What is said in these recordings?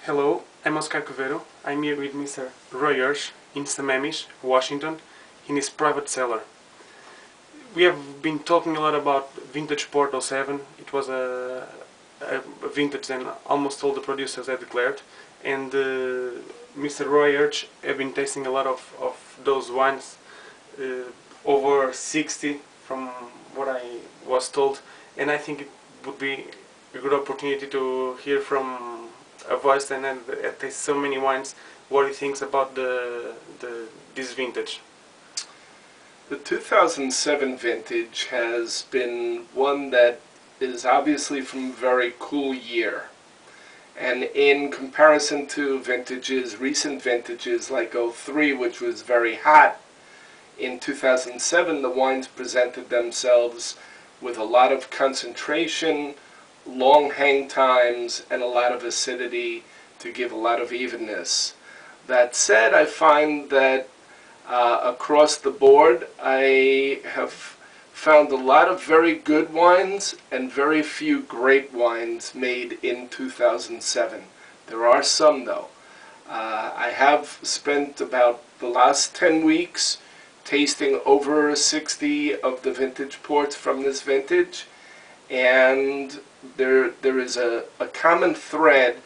Hello, I'm Oscar Quevedo. I'm here with Mr. Hersh in Sammamish, Washington, in his private cellar. We have been talking a lot about vintage Port 07. It was a vintage that almost all the producers had declared, and Mr. Hersh have been tasting a lot of those wines, over 60 from what I was told, and I think it would be a good opportunity to hear from a voice and taste so many wines what he thinks about this vintage. The 2007 vintage has been one that is obviously from a very cool year. And in comparison to recent vintages like 03, which was very hot, in 2007 the wines presented themselves with a lot of concentration, long hang times, and a lot of acidity to give a lot of evenness. That said, I find that across the board, I have found a lot of very good wines and very few great wines made in 2007. There are some, though. I have spent about the last 10 weeks tasting over 60 of the vintage ports from this vintage, and there is a common thread,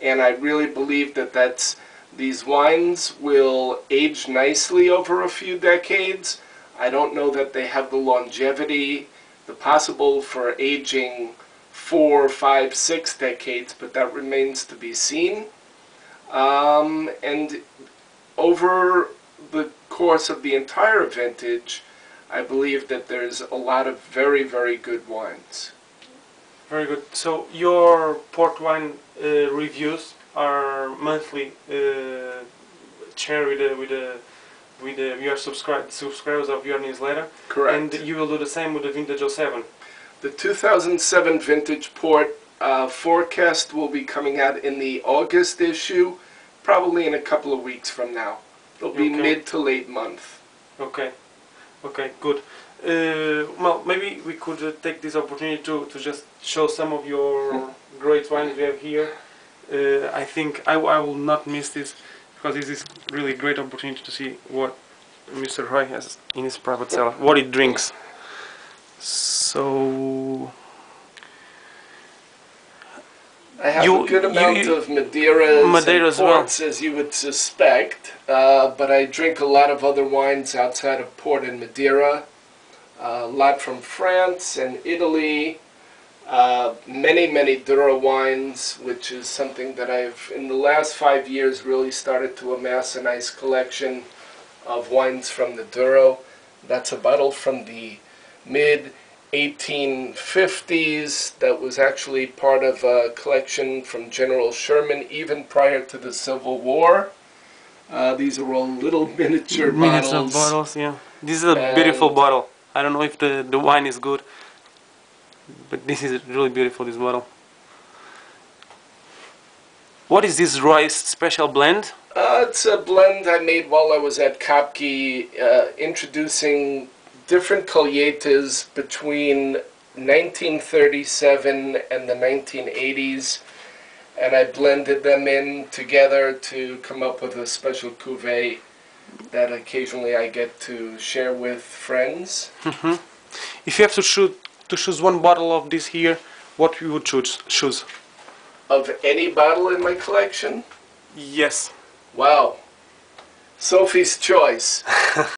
and I really believe that these wines will age nicely over a few decades. I don't know that they have the longevity, the possible for aging 4, 5, 6 decades, but that remains to be seen. And over the course of the entire vintage, I believe that there's a lot of very, very good wines. Very good. So your port wine reviews are monthly, shared with your subscribers of your newsletter. Correct. And you will do the same with the vintage 07. The 2007 vintage port forecast will be coming out in the August issue, probably in a couple of weeks from now. It'll be mid to late month. Okay. Okay. Good. Well, maybe we could take this opportunity to just show some of your great wines we have here. I think I will not miss this, because this is really a great opportunity to see what Mr. Roy has in his private cellar, what he drinks. So I have a good amount of Madeiras and ports, as you would suspect, but I drink a lot of other wines outside of port and Madeira. A lot from France and Italy, many Douro wines, which is something that I've, in the last 5 years, really started to amass a nice collection of wines from the Douro. That's a bottle from the mid-1850s that was actually part of a collection from General Sherman even prior to the Civil War. These are all little miniature bottles. Yeah. This is a beautiful bottle. I don't know if the wine is good, but this is really beautiful, this bottle. What is this Roy's special blend? It's a blend I made while I was at Kopke, introducing different colheitas between 1937 and the 1980s, and I blended them in together to come up with a special cuvee that occasionally I get to share with friends. If you have to choose one bottle of this here, what you would choose? Of any bottle in my collection? Yes. Wow. Sophie's choice.